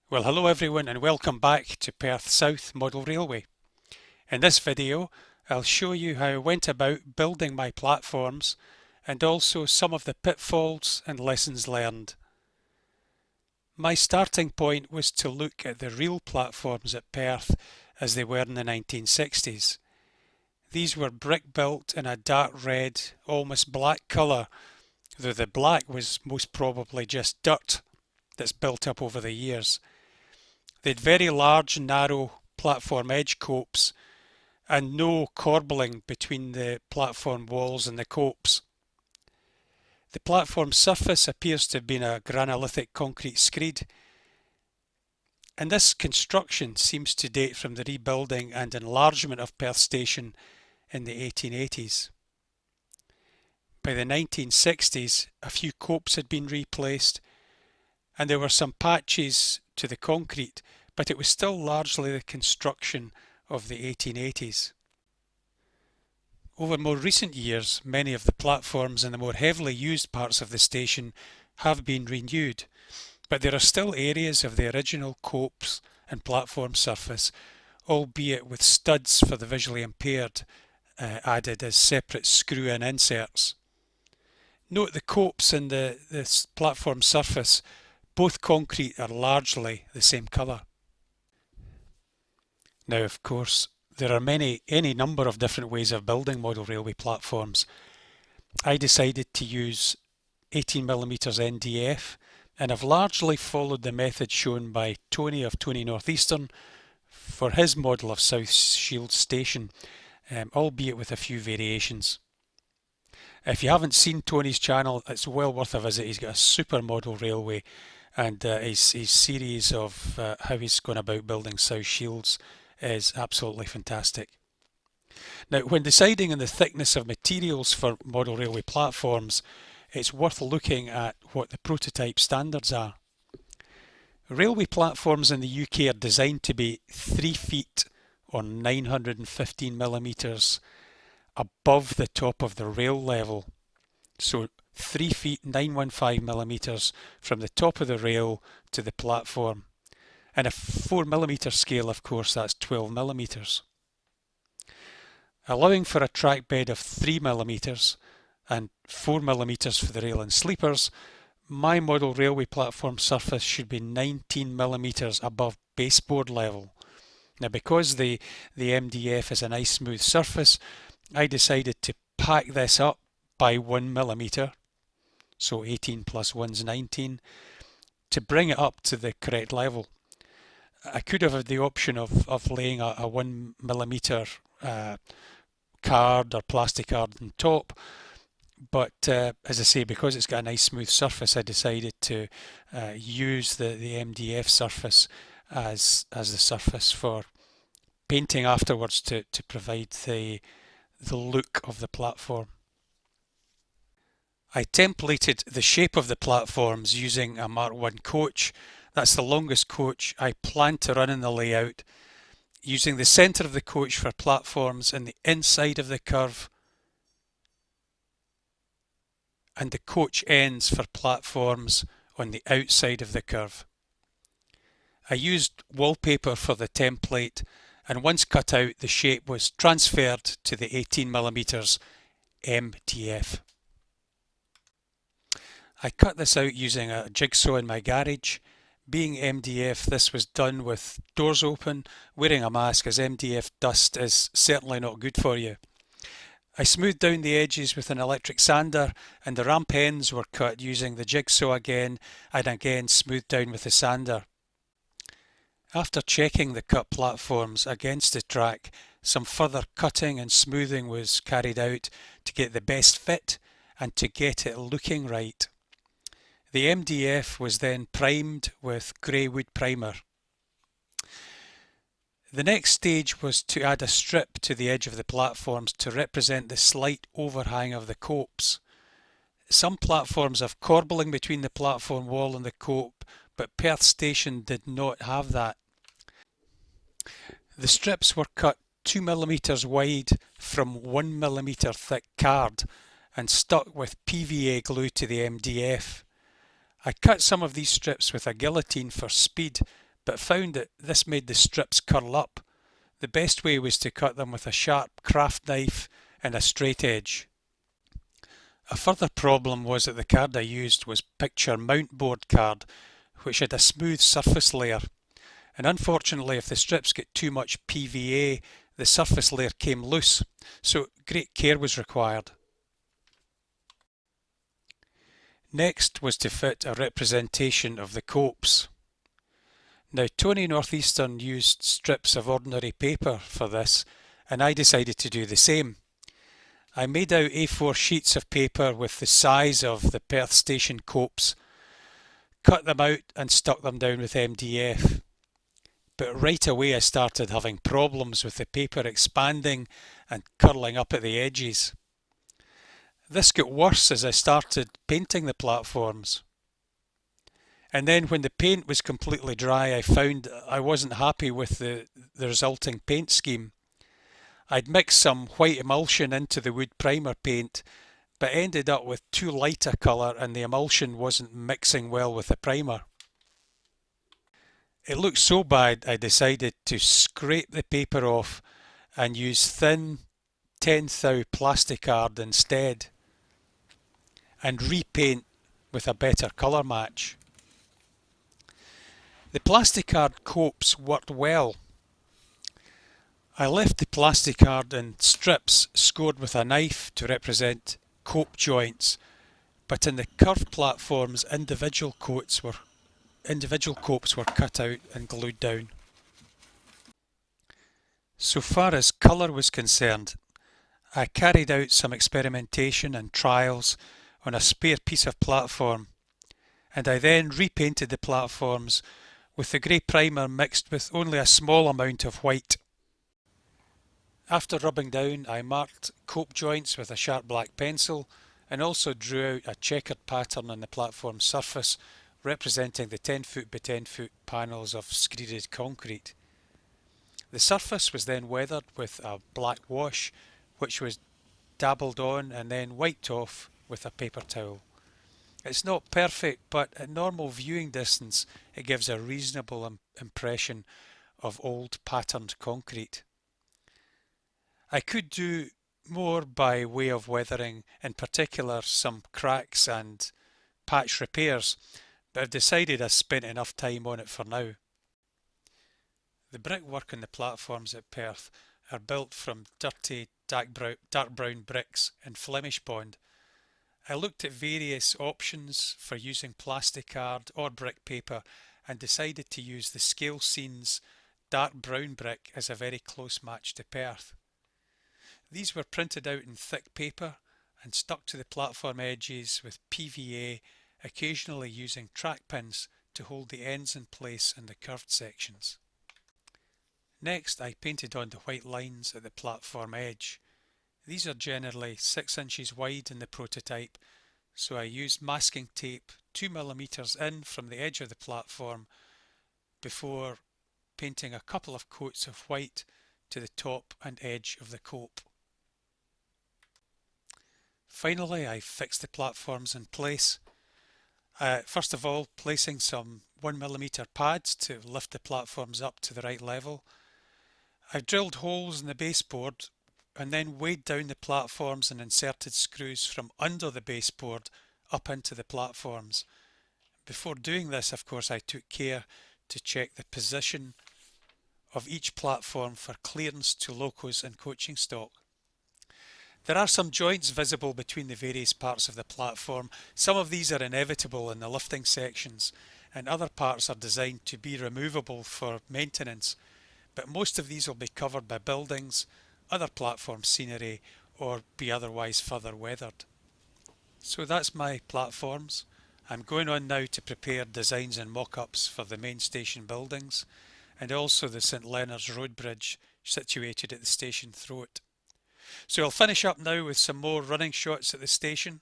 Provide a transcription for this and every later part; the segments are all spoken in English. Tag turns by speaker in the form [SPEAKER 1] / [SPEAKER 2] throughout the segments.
[SPEAKER 1] Well, hello everyone and welcome back to Perth South Model Railway. In this video, I'll show you how I went about building my platforms and also some of the pitfalls and lessons learned. My starting point was to look at the real platforms at Perth as they were in the 1960s. These were brick built in a dark red, almost black colour, though the black was most probably just dirt that's built up over the years. They had very large, narrow platform edge copes and no corbelling between the platform walls and the copes. The platform surface appears to have been a granolithic concrete screed, and this construction seems to date from the rebuilding and enlargement of Perth Station in the 1880s. By the 1960s, a few copes had been replaced, and there were some patches to the concrete, but it was still largely the construction of the 1880s. Over more recent years, many of the platforms in the more heavily used parts of the station have been renewed, but there are still areas of the original copes and platform surface, albeit with studs for the visually impaired added as separate screw-in inserts. Note the copes and the platform surface, both concrete, are largely the same colour. Now, of course, there are any number of different ways of building model railway platforms. I decided to use 18mm NDF, and I've largely followed the method shown by Tony of Tony Northeastern for his model of South Shield Station, albeit with a few variations. If you haven't seen Tony's channel, it's well worth a visit. He's got a super model railway, and his series of how he's gone about building South Shields is absolutely fantastic. Now, when deciding on the thickness of materials for model railway platforms, it's worth looking at what the prototype standards are. Railway platforms in the UK are designed to be 3 feet or 915mm above the top of the rail level. So 3 feet 915mm from the top of the rail to the platform. And a 4mm scale, of course, that's 12mm. Allowing for a track bed of 3mm and 4mm for the rail and sleepers, my model railway platform surface should be 19mm above baseboard level. Now, because the MDF is a nice smooth surface, I decided to pack this up by 1mm, so 18 plus 1 is 19, to bring it up to the correct level. I could have had the option of laying a 1mm card or plastic card on top, but as I say, because it's got a nice smooth surface, I decided to use the MDF surface as the surface for painting afterwards to provide the look of the platform. I templated the shape of the platforms using a Mark I coach. That's the longest coach I plan to run in the layout, using the centre of the coach for platforms and the inside of the curve, and the coach ends for platforms on the outside of the curve. I used wallpaper for the template, and once cut out, the shape was transferred to the 18mm MDF. I cut this out using a jigsaw in my garage. Being MDF, this was done with doors open, wearing a mask, as MDF dust is certainly not good for you. I smoothed down the edges with an electric sander, and the ramp ends were cut using the jigsaw again, and again smoothed down with the sander. After checking the cut platforms against the track, some further cutting and smoothing was carried out to get the best fit and to get it looking right. The MDF was then primed with grey wood primer. The next stage was to add a strip to the edge of the platforms to represent the slight overhang of the copes. Some platforms have corbelling between the platform wall and the cope, but Perth Station did not have that. The strips were cut 2mm wide from 1mm thick card and stuck with PVA glue to the MDF. I cut some of these strips with a guillotine for speed, but found that this made the strips curl up. The best way was to cut them with a sharp craft knife and a straight edge. A further problem was that the card I used was picture mount board card, which had a smooth surface layer, and unfortunately if the strips get too much PVA, the surface layer came loose, so great care was required. Next was to fit a representation of the copes. Now Tony Northeastern used strips of ordinary paper for this, and I decided to do the same. I made out A4 sheets of paper with the size of the Perth station copes, cut them out and stuck them down with MDF. But right away I started having problems with the paper expanding and curling up at the edges. This got worse as I started painting the platforms. And then when the paint was completely dry, I found I wasn't happy with the resulting paint scheme. I'd mixed some white emulsion into the wood primer paint, but ended up with too light a colour and the emulsion wasn't mixing well with the primer. It looked so bad I decided to scrape the paper off and use thin 10 thou plasticard instead, and repaint with a better colour match. The plasticard copes worked well. I left the plasticard in strips scored with a knife to represent cope joints, but in the curved platforms individual copes were cut out and glued down. So far as colour was concerned, I carried out some experimentation and trials on a spare piece of platform, and I then repainted the platforms with the grey primer mixed with only a small amount of white. After rubbing down, I marked cope joints with a sharp black pencil and also drew out a checkered pattern on the platform surface representing the 10 foot by 10 foot panels of screeded concrete. The surface was then weathered with a black wash, which was dabbled on and then wiped off with a paper towel. It's not perfect, but at normal viewing distance it gives a reasonable impression of old patterned concrete. I could do more by way of weathering, in particular some cracks and patch repairs, but I've decided I've spent enough time on it for now. The brickwork on the platforms at Perth are built from dirty dark brown bricks in Flemish bond. I looked at various options for using plasticard or brick paper and decided to use the Scale Scenes dark brown brick as a very close match to Perth. These were printed out in thick paper and stuck to the platform edges with PVA, occasionally using track pins to hold the ends in place in the curved sections. Next, I painted on the white lines at the platform edge. These are generally 6 inches wide in the prototype, so I used masking tape 2 mm in from the edge of the platform before painting a couple of coats of white to the top and edge of the cope. Finally, I fixed the platforms in place. First of all, placing some 1 mm pads to lift the platforms up to the right level. I've drilled holes in the baseboard and then weighed down the platforms and inserted screws from under the baseboard up into the platforms. Before doing this, of course, I took care to check the position of each platform for clearance to locos and coaching stock. There are some joints visible between the various parts of the platform. Some of these are inevitable in the lifting sections, and other parts are designed to be removable for maintenance, but most of these will be covered by buildings, other platform scenery, or be otherwise further weathered. So that's my platforms. I'm going on now to prepare designs and mock-ups for the main station buildings and also the St Leonard's Road Bridge situated at the station throat. So I'll finish up now with some more running shots at the station.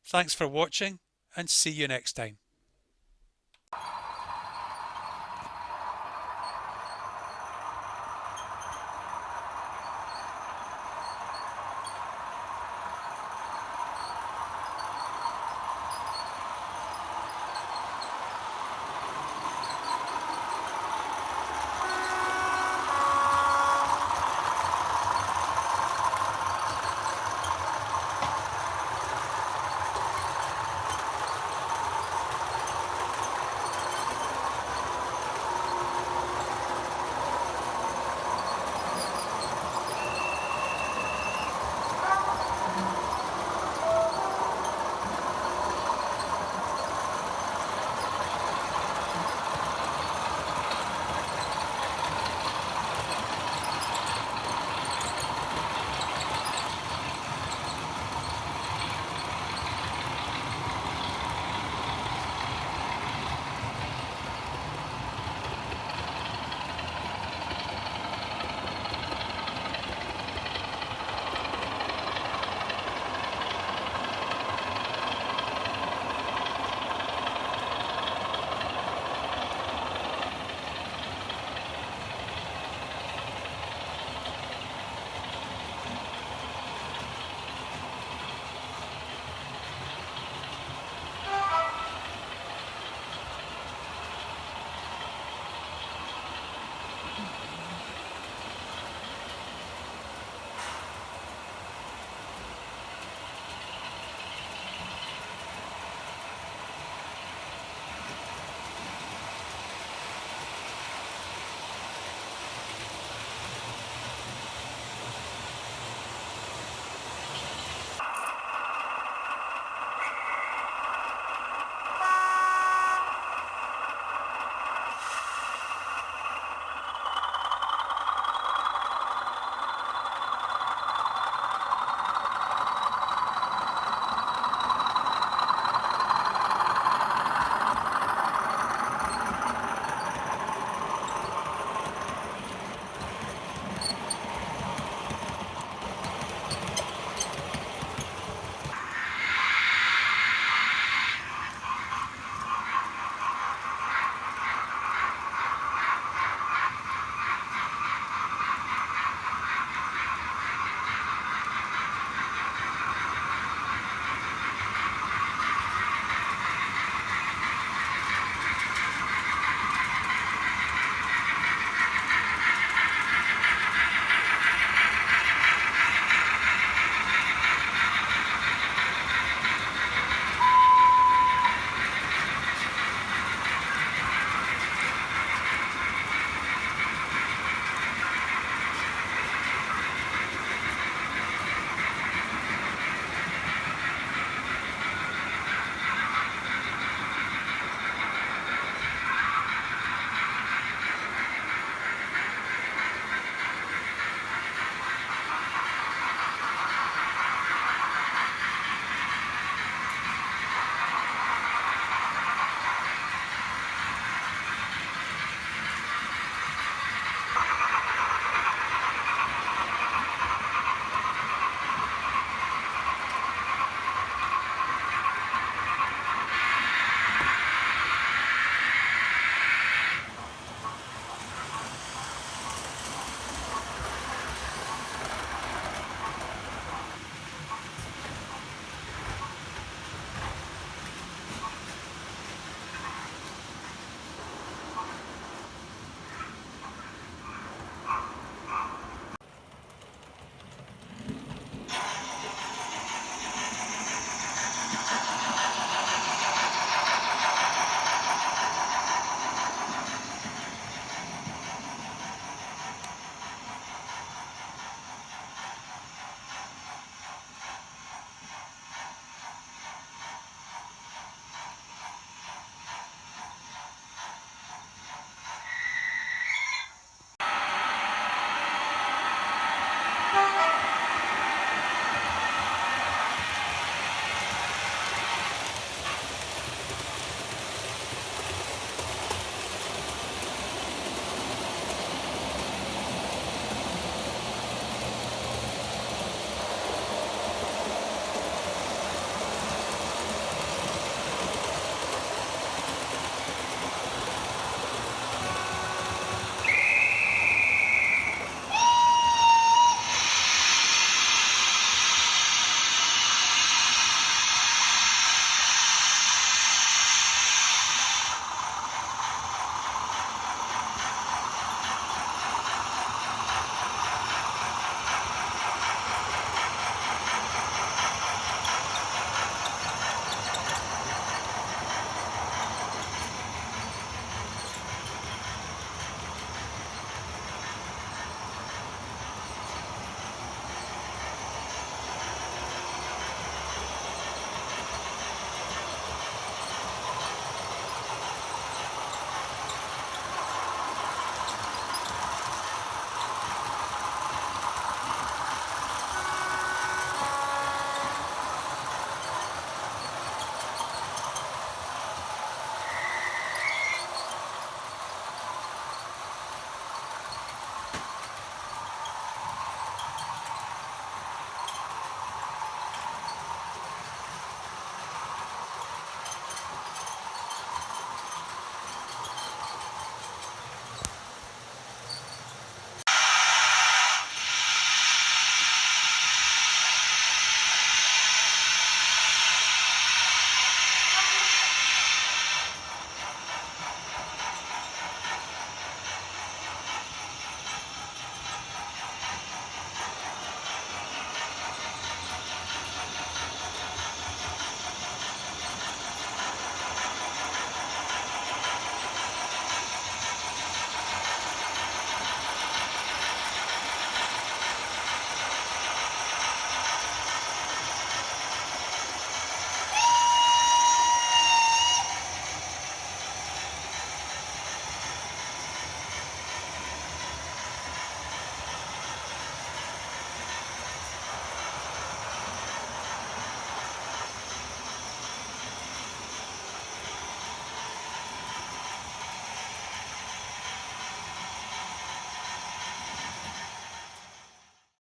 [SPEAKER 1] Thanks for watching and see you next time.